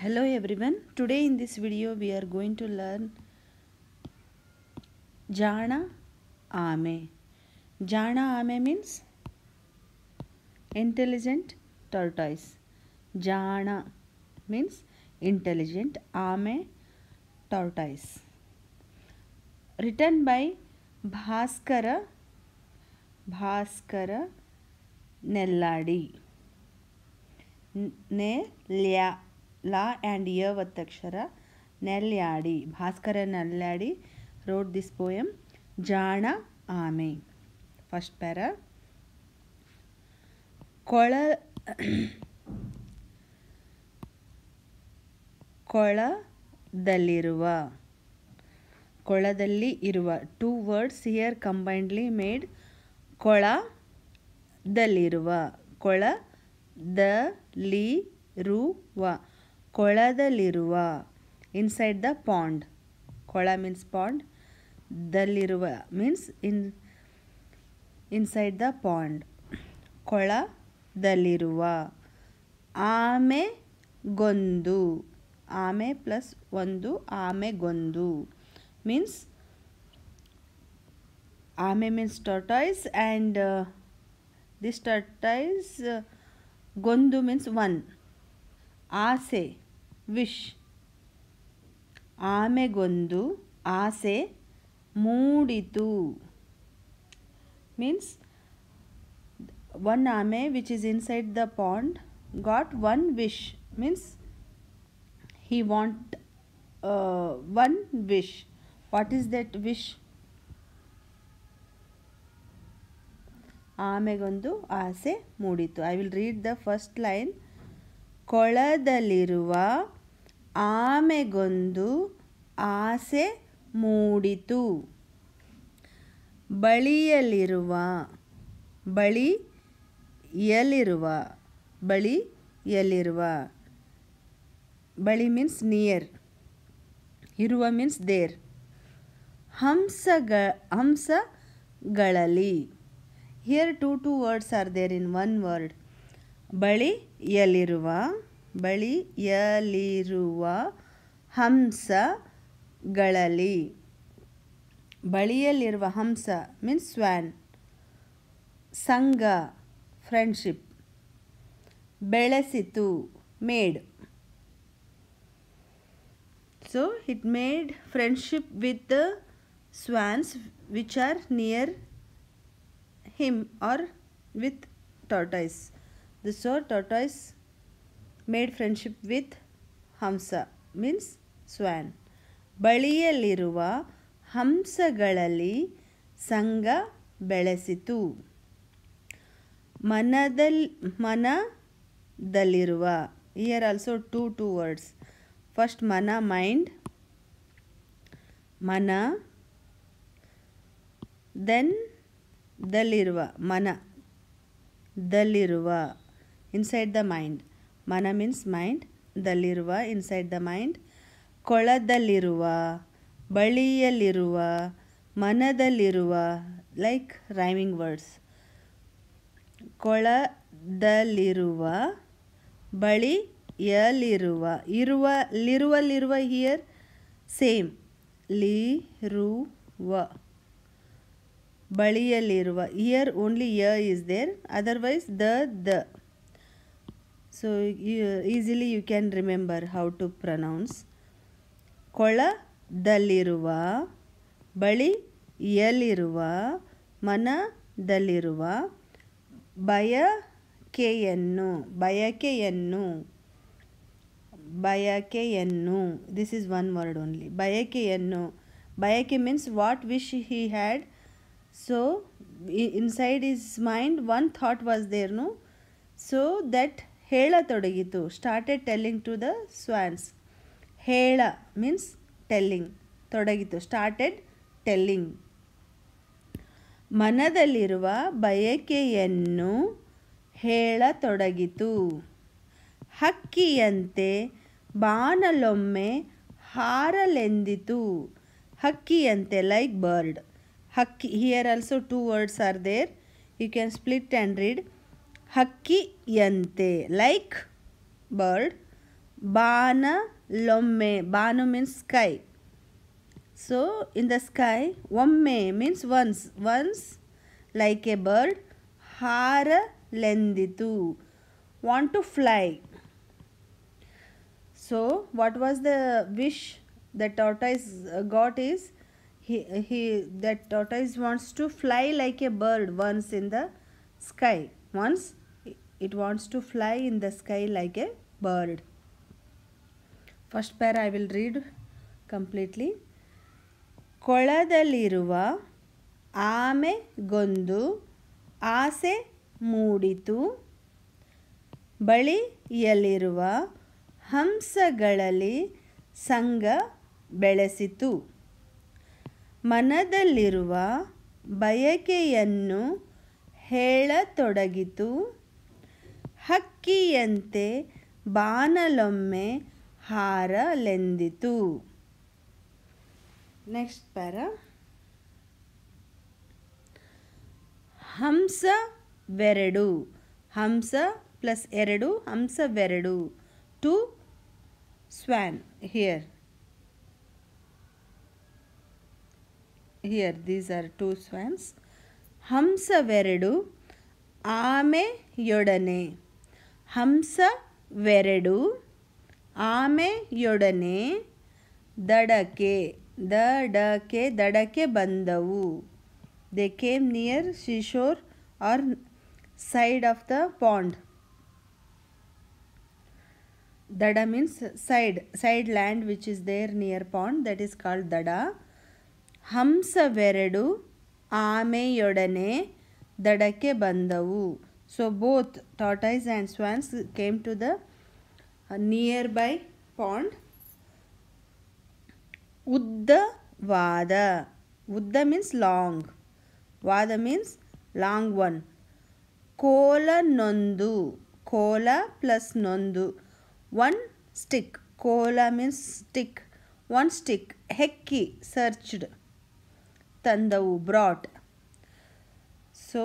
Hello everyone. Today in this video we are going to learn Jana Ame. Jana Ame means intelligent tortoise. Jana means intelligent, Ame tortoise. Written by Bhaskara Nelladi. La and ya Vattakshara Nelladi. Bhaskara Nelladi wrote this poem Jana Ame. First para. Koladalliruva. Koladalli iruva. Two words here combinedly made Koladalliruva. Koladalliruva. Koladalliruva. Inside the pond. Kola means pond. Dalliruva means inside the pond. Koladalliruva. Ame gondu. Ame plus ondu. Ame gondu means Ame means tortoise, and this tortoise Gondu means one. Ase wish. Ame Gondu Ase Mooditu means one Ame which is inside the pond got one wish, means he want one wish. What is that wish? Amegondu ase mooditu. I will read the first line. Koladalliruva amegondu ase mooditu. Baliyaliruva. Baliyaliruva. Bali means near. Iruva means there. Hamsagalali. Here two words are there in one word. Baliyaliruva hamsagalali. Baliyaliruva hamsa means swan. Sangha friendship. Belesitu made. So it made friendship with the swans which are near him or with tortoise. So tortoise made friendship with Hamsa means swan. Baliyaliruva hamsagalali sanga belesitu. Manadalliruva. Here also two words. First mana mind. Mana. Then Dalliruva. Mana. Dalliruva. Inside the mind. Mana means mind. Dalliruva inside the mind. Koladalliruva. Baliyaliruva. Manadalliruva. Like rhyming words. Koladalliruva. Baliyaliruva. Liruva here same. Liruva. Baliyaliruva. Here only ya is there, otherwise the. So easily you can remember how to pronounce. Koladalliruva baliyaliruva manadalliruva bayakeyennu. This is one word only. Bayakeyennu. Bayake means what wish he had. So inside his mind one thought was there, no? So that hela todagitu, started telling to the swans. Hela means telling. Todagitu, started telling. Manadalliruva bayakeyennu hela todagitu. Hakkiyante baanalomme haralenditu. Hakkiyante like bird. Hakki, here also two words are there. You can split and read. Hakkiyante like bird. ಬಾನಲೊಮ್ಮೆ. Banu means sky. So in the sky, ಒಮ್ಮೆ means once. Once like a bird. ಹಾರಲೆಂದಿತು, want to fly. So what was the wish the tortoise got is that tortoise wants to fly like a bird once in the sky. Once it wants to fly in the sky like a bird. First pair I will read completely. ಕೊಳದಲ್ಲಿರುವ ಆಮೆಗೊಂದು ಆಸೆ ಮೂಡಿತು, ಬಳಿಯಲ್ಲಿರುವ ಹಂಸಗಳಲ್ಲಿ ಸಂಗ ಬೆಳೆಸಿತು. ಮನದಲ್ಲಿರುವ ಬಯಕೆಯನ್ನು ಹೇಳತೊಡಗಿತು, ಹಕ್ಕಿಯಂತೆ ಬಾನಲೊಮ್ಮೆ ಹಾರಲೆಂದಿತು. Next para. ಹಂಸವೆರಡು. ಹಂಸ ಪ್ಲಸ್ ಎರಡು, ಹಂಸವೆರಡು. Two swan here. Here these are two swans. ಹಂಸವೆರಡು ಆಮೆಯೊಡನೆ. ಹಂಸವೆರಡು ಆಮೆಯೊಡನೆ ದಡಕ್ಕೆ. ದಡಕ್ಕೆ ಬಂದವು. They came near seashore or side of the pond. Dada means side land which is there near pond, that is called dada. ಹಂಸವೆರಡು ಆಮೆಯೊಡನೆ ದಡಕ್ಕೆ ಬಂದವು. So both tortoise and swans came to the nearby pond. ಉದ್ದವಾದ. ಉದ್ದ means long. ವಾದ means long one. ಕೋಲನೊಂದು. ಕೋಲ plus ನೊಂದು. One stick. Kola means stick. One stick. Hekki, searched. Tandavu, brought. So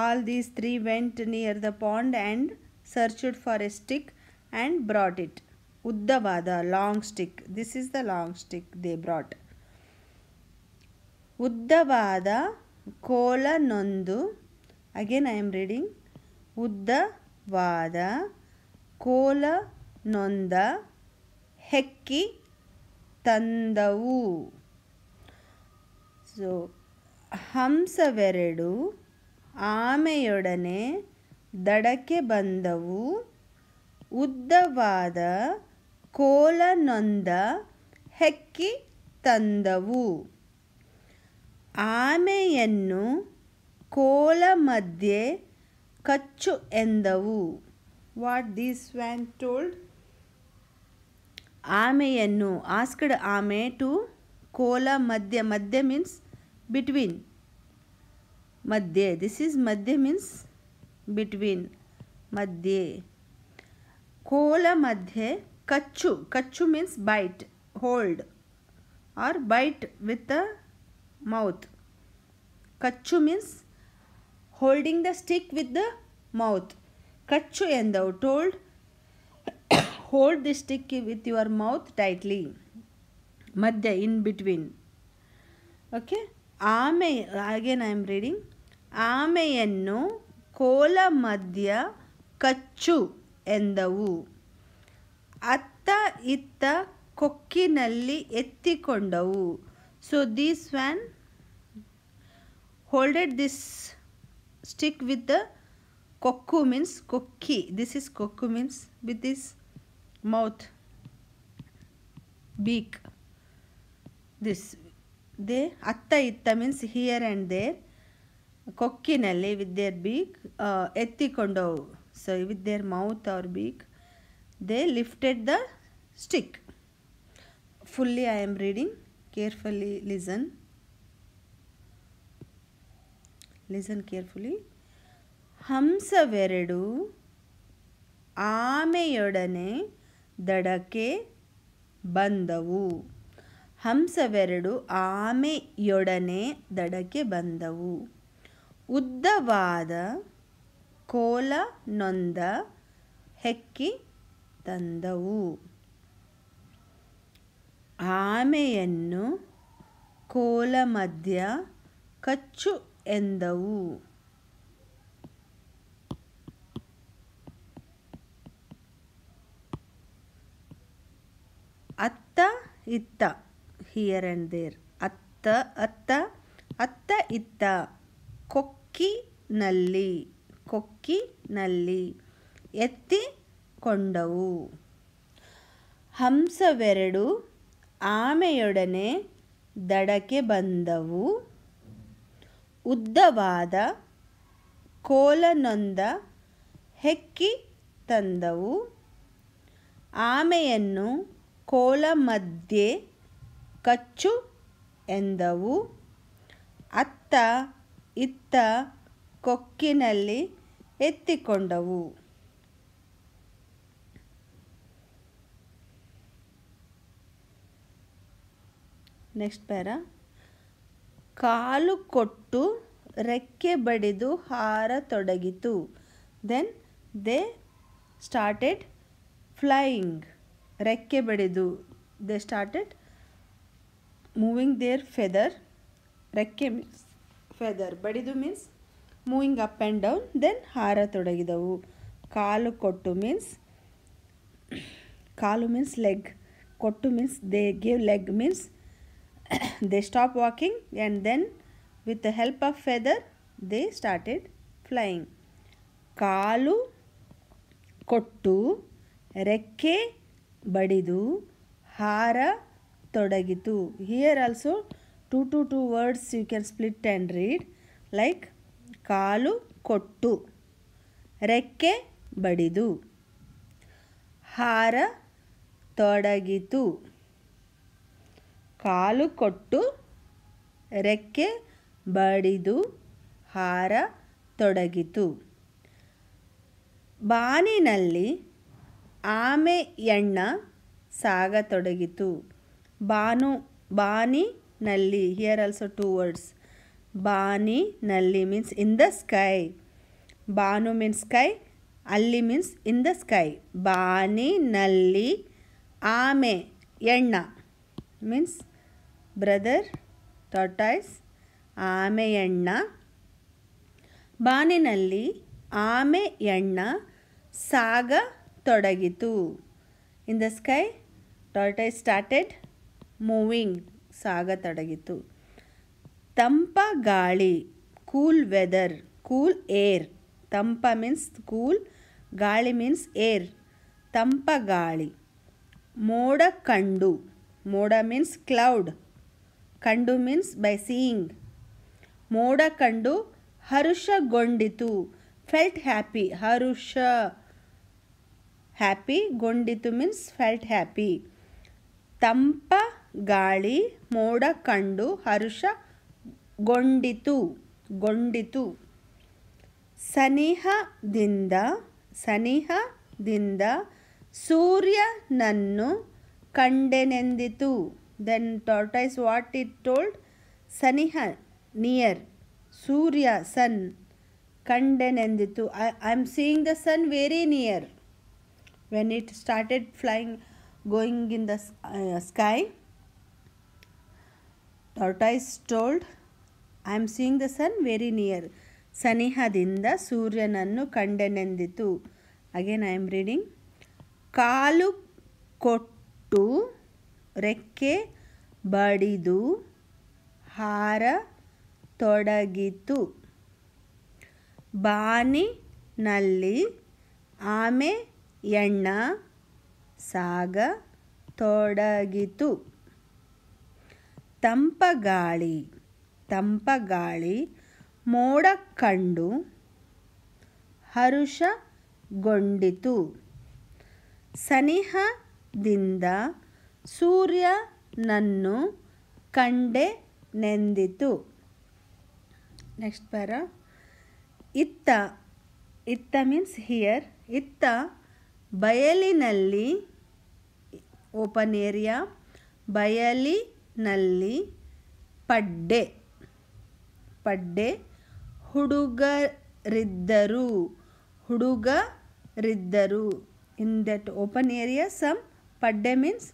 all these three went near the pond and searched for a stick and brought it. Uddavada, long stick. This is the long stick they brought. Uddavada kolanondu. Again I am reading. Uddavada ಕೋಲನೊಂದ ಹೆಕ್ಕಿ ತಂದವು. So ಹಂಸವೆರಡು ಆಮೆಯೊಡನೆ ದಡಕ್ಕೆ ಬಂದವು, ಉದ್ದವಾದ ಕೋಲನೊಂದ ಹೆಕ್ಕಿ ತಂದವು. ಆಮೆಯನ್ನು ಕೋಲ ಮಧ್ಯೆ ಕಚ್ಚು ಎಂದವು. What these swan told? ಆಮೆಯನ್ನು asked ಆಮೆ to ಕೋಲ ಮಧ್ಯ. ಮಧ್ಯ means between. ಮಧ್ಯೆ. This is ಮಧ್ಯೆ means between. ಮಧ್ಯೆ. ಕೋಲ ಮಧ್ಯೆ ಕಚ್ಚು. ಕಚ್ಚು means bite, hold or bite with the mouth. ಕಚ್ಚು means holding the stick with the mouth. ಕಚ್ಚು ಎಂದವು. told hold the stick with your mouth tightly. ಮಧ್ಯ, in between. Okay. ಆಮೆ, again I am reading. ಆಮೆಯನ್ನು ಕೋಲ ಮಧ್ಯ ಕಚ್ಚು ಎಂದವು. ಅತ್ತ ಇತ್ತ ಕೊಕ್ಕಿನಲ್ಲಿ ಎತ್ತಿಕೊಂಡವು. So this swan holded this stick with the kokku means kokki. This is kokku means with this mouth, beak. This they atta itta means here and there. Kokkinalli with their beak ettikondavu. So with their mouth or beak they lifted the stick. Fully I am reading. Carefully listen. Listen carefully. ಹಂಸವೆರಡು ಆಮೆಯೊಡನೆ ದಡಕ್ಕೆ ಬಂದವು. ಹಂಸವೆರಡು ಆಮೆಯೊಡನೆ ದಡಕ್ಕೆ ಬಂದವು. ಉದ್ದವಾದ ಕೋಲನೊಂದ ಹೆಕ್ಕಿ ತಂದವು. ಆಮೆಯನ್ನು ಕೋಲ ಮಧ್ಯ ಕಚ್ಚು ಎಂದವು. ಅತ್ತ ಇತ್ತ ಹಿಯರ್ ಆ್ಯಂಡ್ ದೇರ್. ಅತ್ತ ಅತ್ತ ಅತ್ತ ಇತ್ತ ಕೊಕ್ಕಿನಲ್ಲಿ ಕೊಕ್ಕಿನಲ್ಲಿ ಎತ್ತಿಕೊಂಡವು. ಹಂಸವೆರಡು ಆಮೆಯೊಡನೆ ದಡಕ್ಕೆ ಬಂದವು. ಉದ್ದವಾದ ಕೋಲನೊಂದ ಹೆಕ್ಕಿ ತಂದವು. ಆಮೆಯನ್ನು ಕೋಲ ಮಧ್ಯೆ ಕಚ್ಚು ಎಂದವು. ಅತ್ತ ಇತ್ತ ಕೊಕ್ಕಿನಲ್ಲಿ ಎತ್ತಿಕೊಂಡವು. Next para. ಕಾಲು ಕೊಟ್ಟು ರೆಕ್ಕೆ ಬಡಿದು ಹಾರತೊಡಗಿತು. Then they started flying. ರೆಕ್ಕೆ ಬಡಿದು they started moving their feather. ರೆಕ್ಕೆ ಮೀನ್ಸ್ ಫೆದರ್, ಬಡಿದು means moving up and down. Then ಹಾರತೊಡಗಿದವು. ಕಾಲು ಕೊಟ್ಟು ಮೀನ್ಸ್ ಕಾಲು ಮೀನ್ಸ್ ಲೆಗ್. ಕೊಟ್ಟು means they give leg means they stopped walking and then with the help of feather they started flying. ಕಾಲು ಕೊಟ್ಟು ರೆಕ್ಕೆ ಬಡಿದು ಹಾರ ತೊಡಗಿತು. Here also two words you can split and read like ಕಾಲು ಕೊಟ್ಟು ರೆಕ್ಕೆ ಬಡಿದು ಹಾರ ತೊಡಗಿತು. ಕಾಲು ಕೊಟ್ಟು ರೆಕ್ಕೆ ಬಡಿದು ಹಾರ ತೊಡಗಿತು. ಬಾನಿನಲ್ಲಿ ಆಮೆ ಎಣ್ಣ ಸಾಗತೊಡಗಿತು. ಬಾನಿನಲ್ಲಿ ಹಿಯರ್ ಆಲ್ಸೋ ಟೂ ವರ್ಡ್ಸ್. ಬಾನಿನಲ್ಲಿ ಮೀನ್ಸ್ ಇನ್ ದ ಸ್ಕೈ. ಬಾನು ಮೀನ್ಸ್ ಸ್ಕೈ, ಅಲ್ಲಿ ಮೀನ್ಸ್ ಇನ್ ದ ಸ್ಕೈ. ಬಾನಿನಲ್ಲಿ ಆಮೆ ಎಣ್ಣ ಮೀನ್ಸ್ ಬ್ರದರ್ ಟಾರ್ಟಾಯ್ಸ್. ಆಮೆಯಣ್ಣ. ಬಾನಿನಲ್ಲಿ ಆಮೆ ಎಣ್ಣ ಸಾಗತೊಡಗಿತು. In the sky tortoise started moving. ಸಾಗತೊಡಗಿತು. ತಂಪ ಗಾಳಿ ಕೂಲ್ ವೆದರ್. Cool air. ತಂಪ ಮೀನ್ಸ್ ಕೂಲ್, ಗಾಳಿ ಮೀನ್ಸ್ ಏರ್. ತಂಪ ಗಾಳಿ. ಮೋಡ ಕಂಡು. ಮೋಡ ಮೀನ್ಸ್ ಕ್ಲೌಡ್. ಕಂಡು ಮೀನ್ಸ್ ಬೈ ಸೀಯಿಂಗ್. ಮೋಡ ಕಂಡು ಹರುಷಗೊಂಡಿತು. Felt happy. ಹರುಷ ಹ್ಯಾಪಿ. ಗೊಂಡಿತು ಮೀನ್ಸ್ ಫೆಲ್ಟ್ ಹ್ಯಾಪಿ. ತಂಪ ಗಾಳಿ ಮೋಡ ಕಂಡು ಹರುಷಗೊಂಡಿತು ಗೊಂಡಿತು. ಸನಿಹದಿಂದ ಸನಿಹದಿಂದ ಸೂರ್ಯನನ್ನು ಕಂಡೆನೆಂದಿತು. Then tortoise what it told? ಸನಿಹ ನಿಯರ್. ಸೂರ್ಯ ಸನ್. ಕಂಡೆನೆಂದಿತು. I am seeing the sun very near. When it started flying going in the sky, tortoise told I am seeing the sun very near. ಸನಿಹದಿಂದ ಸೂರ್ಯನನ್ನು ಕಂಡೆನೆಂದಿತು. Again I am reading. ಕಾಲು ಕೊಟ್ಟು ರೆಕ್ಕೆ ಬಡಿದು ಹಾರ ತೊಡಗಿತು. ಬಾನಿನಲ್ಲಿ ಆಮೆ ಎಣ್ಣ ಸಾಗತೊಡಗಿತು. ತಂಪಗಾಳಿ ತಂಪಗಾಳಿ ಮೋಡ ಕಂಡು ಹರುಷಗೊಂಡಿತು. ಸನಿಹದಿಂದ ಸೂರ್ಯನನ್ನು ಕಂಡೆನೆಂದಿತು. Next para. ಇತ್ತ. ಇತ್ತ ಮೀನ್ಸ್ ಹಿಯರ್. ಇತ್ತ ಬಯಲಿನಲ್ಲಿ ಓಪನ್ ಏರಿಯಾ. ಬಯಲಿನಲ್ಲಿ ಪಡ್ಡೆ. ಪಡ್ಡೆ ಹುಡುಗರಿದ್ದರು. ಹುಡುಗರಿದ್ದರು. in that open area. Some padde means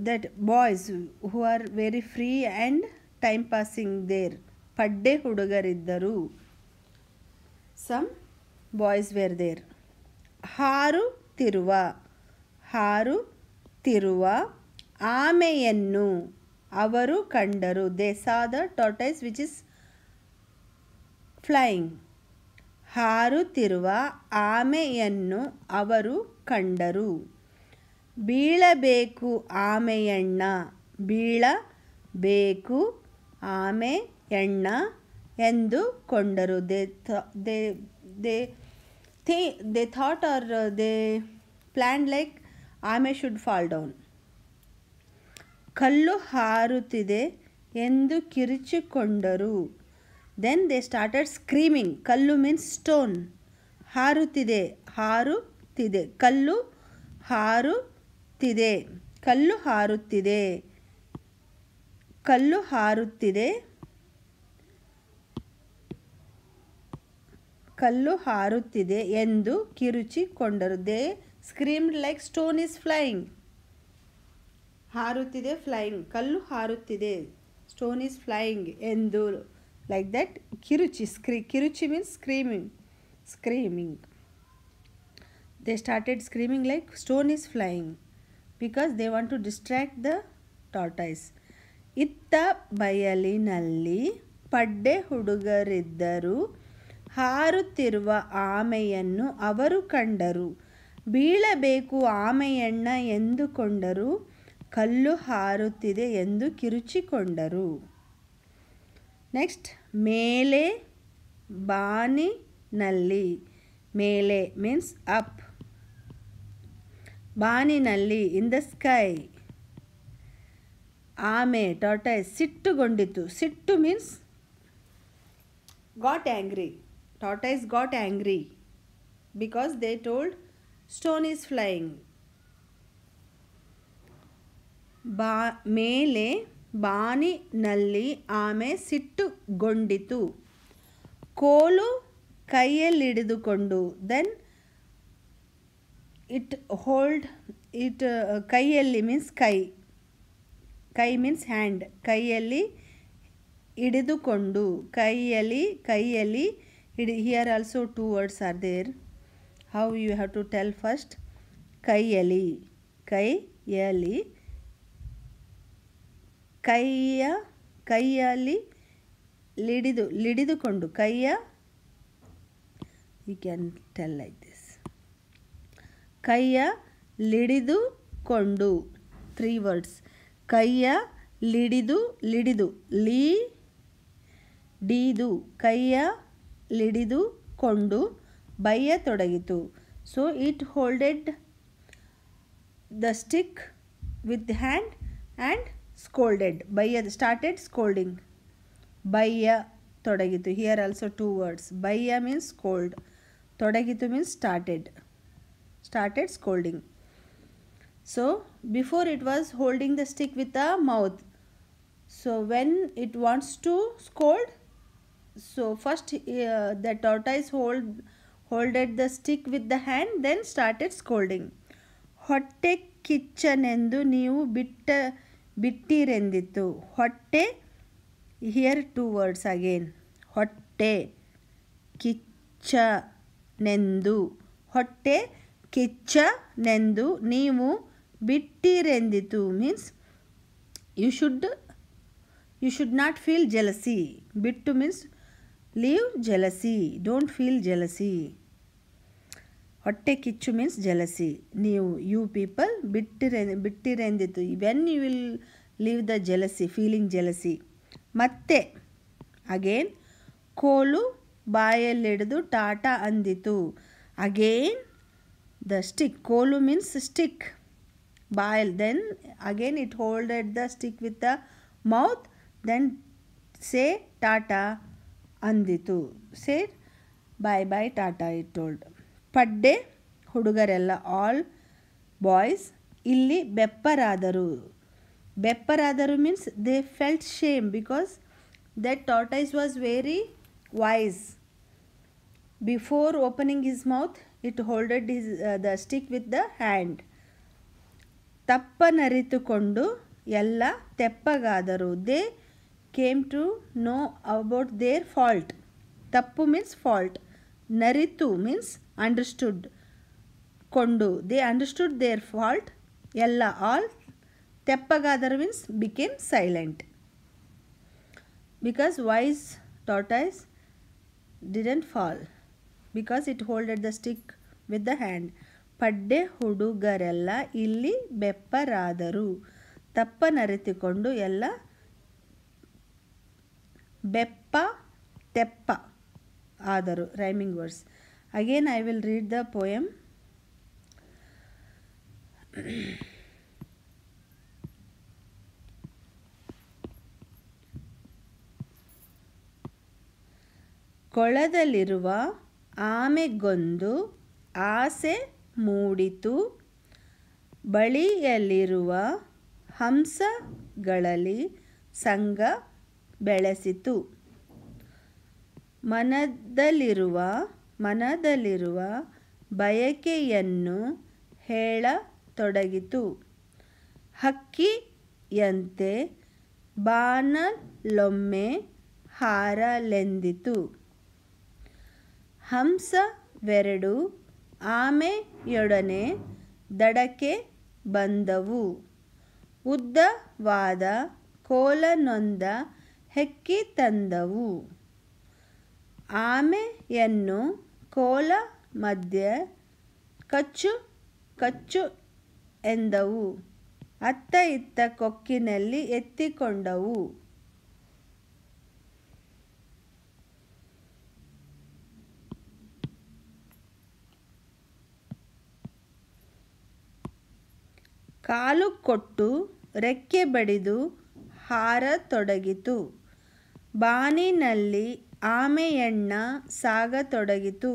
that boys who are very free and time passing there. Padde hudugaridaru. Some boys were there. ಹಾರು ತಿರುವ ಆಮೆಯನ್ನು ಅವರು ಕಂಡರು. They saw the tortoise which is flying. ಹಾರುತ್ತಿರುವ ಆಮೆಯನ್ನು ಅವರು ಕಂಡರು. ಬೀಳಬೇಕು ಆಮೆಯಣ್ಣ. ಬೀಳಬೇಕು ಆಮೆಯಣ್ಣ ಎಂದು ಕೊಂಡರು. They thought or they planned like ಆಮೆ should fall down. ಕಲ್ಲು ಹಾರುತ್ತಿದೆ ಎಂದು ಕಿರಿಚಿಕೊಂಡರು. Then they started screaming. Kallu means stone. ಹಾರುತ್ತಿದೆ ಕಲ್ಲು ಹಾರುತ್ತಿದೆ ಕಲ್ಲು ಹಾರುತ್ತಿದೆ ಎಂದು ಕಿರುಚಿಕೊಂಡರು. They screamed like stone is flying. ಹಾರುತ್ತಿದೆ flying. ಕಲ್ಲು ಹಾರುತ್ತಿದೆ stone is flying ಎಂದು like that. Kiruchi means screaming. They started screaming like stone is flying because they want to distract the tortoise. ಇತ್ತ ಬಯಲಿನಲ್ಲಿ ಪಡ್ಡೆ ಹುಡುಗರಿದ್ದರು. ಹಾರುತ್ತಿರುವ ಆಮೆಯನ್ನು ಅವರು ಕಂಡರು. ಬೀಳಬೇಕು ಆಮೆಯಣ್ಣ ಎಂದುಕೊಂಡರು. ಕಲ್ಲು ಹಾರುತ್ತಿದೆ ಎಂದು ಕಿರುಚಿಕೊಂಡರು. ನೆಕ್ಸ್ಟ್, ಮೇಲೆ ಬಾನಿನಲ್ಲಿ. ಮೇಲೆ ಮೀನ್ಸ್ ಅಪ್. ಬಾನಿನಲ್ಲಿ ಇನ್ ದ ಸ್ಕೈ. ಆಮೆ ಟಾರ್ಟೈಸ್ ಸಿಟ್ಟುಗೊಂಡಿತು. ಸಿಟ್ಟು means got angry. Tortoise got angry because they told stone is flying. ಮೇಲೆ ಬಾನಿನಲ್ಲಿ ಆಮೆ ಸಿಟ್ಟುಗೊಂಡಿತು. ಕೋಲು ಕೈಯಲ್ಲಿಡಿದುಕೊಂಡು. ದೆನ್ ಕೈಯಲ್ಲಿ ಮೀನ್ಸ್ ಕೈ ಮೀನ್ಸ್ ಹ್ಯಾಂಡ್. ಕೈಯಲ್ಲಿ ಹಿಡಿದುಕೊಂಡು. ಕೈಯಲ್ಲಿ here also two words are there. How you have to tell first? ಕೈಯಲ್ಲಿ ಹಿಡಿದುಕೊಂಡು. you can tell like this. ಹಿಡಿದುಕೊಂಡು. 3 words. ಹಿಡಿದು ಹಿಡಿದುಕೊಂಡು ಬಯ್ಯತೊಡಗಿತು. So it holded the stick with hand and scolded. Started scolding. ಬಯ್ಯತೊಡಗಿತು. Here also 2 words. ಬಯ್ಯ means scold. ತೊಡಗಿತು means started scolding. So before it was holding the stick with the mouth. So when it wants to scold, so first the tortoise holded the stick with the hand, then started scolding. ಹೊಟ್ಟೆ ಕಿಚ್ಚನೆಂದು ನೀವು ಬಿಟ್ಟಿರೆಂದಿತು. ಹೊಟ್ಟೆ, here 2 words again. ಹೊಟ್ಟೆ ಕಿಚ್ಚನೆಂದು. ಹೊಟ್ಟೆ ಕಿಚ್ಚನೆಂದು ನೀವು ಬಿಟ್ಟಿರೆಂದಿತು means you should not feel jealousy. Bittu means leave jealousy. Don't feel jealousy. ಹೊಟ್ಟೆ ಕಿಚ್ಚು means jealousy. you people ಬಿಟ್ಟಿರೆಂದಿತು. when you will leave the jealousy, feeling jealousy. ಮತ್ತೆ again ಕೋಲು ಬಾಯಲ್ಲಿಡಿದು ಟಾಟಾ ಅಂದಿತು. again the stick. ಕೋಲು means stick. Bile. Then again it holded the stick with the mouth. Then say tata ಅಂದಿತು. say bye bye tata it told. ಪಡ್ಡೆ ಹುಡುಗರೆಲ್ಲ, all boys, ಇಲ್ಲಿ ಬೆಪ್ಪರಾದರು. means they felt shame because that tortoise was very wise Before opening his mouth, it holded the stick with the hand. ತಪ್ಪನರಿತುಕೊಂಡು ಎಲ್ಲ ತೆಪ್ಪಗಾದರು. They came to know about their fault. ತಪ್ಪು means fault. ನರಿತು means understood. ಕೊಂಡು they understood their fault. ಎಲ್ಲ all. ತೆಪ್ಪಗಾದರು means became silent. Because wise tortoise didn't fall because it holded the stick with the hand. ಪಡ್ಡೆ ಹುಡುಗರೆಲ್ಲ ಇಲ್ಲಿ ಬೆಪ್ಪರಾದರು. ತಪ್ಪನರಿತುಕೊಂಡು ಎಲ್ಲ ಬೆಪ್ಪ ತೆಪ್ಪ ಆದರು. Rhyming words. Again I will read the poem. ಕೊಳದಲ್ಲಿರುವ ಆಮೆಗೊಂದು ಆಸೆ ಮೂಡಿತು. ಬಳಿಯಲ್ಲಿರುವ ಹಂಸಗಳಲ್ಲಿ ಸಂಗ ಬೆಳೆಸಿತು. ಮನದಲ್ಲಿರುವ ಬಯಕೆಯನ್ನು ಹೇಳತೊಡಗಿತು. ಹಕ್ಕಿಯಂತೆ ಬಾನಲೊಮ್ಮೆ ಹಾರಲೆಂದಿತು. ಹಂಸವೆರಡು ಆಮೆಯೊಡನೆ ದಡಕ್ಕೆ ಬಂದವು. ಉದ್ದವಾದ ಕೋಲನೊಂದ ಹೆಕ್ಕಿ ತಂದವು. ಆಮೆಯನ್ನು ಕೋಲ ಮಧ್ಯೆ ಕಚ್ಚು ಕಚ್ಚು ಎಂದವು. ಅತ್ತ ಇತ್ತ ಕೊಕ್ಕಿನಲ್ಲಿ ಎತ್ತಿಕೊಂಡವು. ಕಾಲು ಕೊಟ್ಟು ರೆಕ್ಕೆ ಬಡಿದು ಹಾರತೊಡಗಿತು. ಬಾನಿನಲ್ಲಿ ಆಮೆಯಣ್ಣ ಸಾಗತೊಡಗಿತು.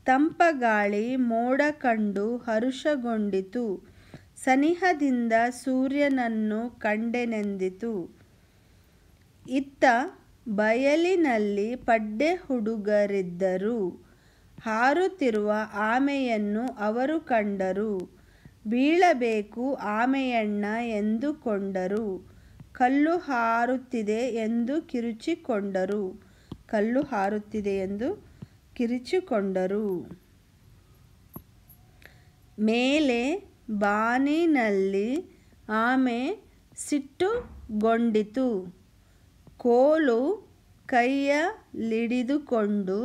ತಂಪಗಾಳಿ ಮೋಡ ಕಂಡು ಹರುಷಗೊಂಡಿತು. ಸನಿಹದಿಂದ ಸೂರ್ಯನನ್ನು ಕಂಡೆನೆಂದಿತು. ಇತ್ತ ಬಯಲಿನಲ್ಲಿ ಪಡ್ಡೆ ಹುಡುಗರಿದ್ದರು. ಹಾರುತ್ತಿರುವ ಆಮೆಯನ್ನು ಅವರು ಕಂಡರು. ಬೀಳಬೇಕು ಆಮೆಯಣ್ಣ ಎಂದುಕೊಂಡರು. ಕಲ್ಲು ಹಾರುತ್ತಿದೆ ಎಂದು ಕಿರುಚಿಕೊಂಡರು. ಮೇಲೆ ಬಾನಿನಲ್ಲಿ ಆಮೆ ಸಿಟ್ಟುಗೊಂಡಿತು. ಕೋಲು ಕೈಯಲ್ಲಿಡಿದುಕೊಂಡು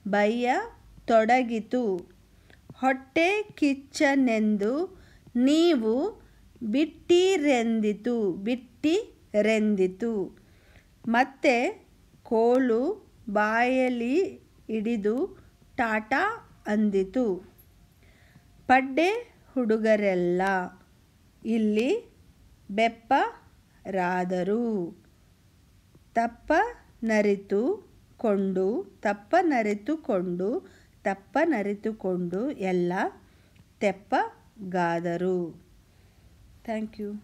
ಬಯ್ಯತೊಡಗಿತು. ಹೊಟ್ಟೆ ಕಿಚ್ಚನೆಂದು ನೀವು ಬಿಟ್ಟಿರೆಂದಿತು. ಮತ್ತೆ ಕೋಲು ಬಾಯಲ್ಲಿ ಹಿಡಿದು ಟಾಟಾ ಅಂದಿತು. ಪಡ್ಡೆ ಹುಡುಗರೆಲ್ಲ ಇಲ್ಲಿ ಬೆಪ್ಪರಾದರು. ತಪ್ಪನರಿತುಕೊಂಡು ಎಲ್ಲ ತೆಪ್ಪಗಾದರು. Thank you.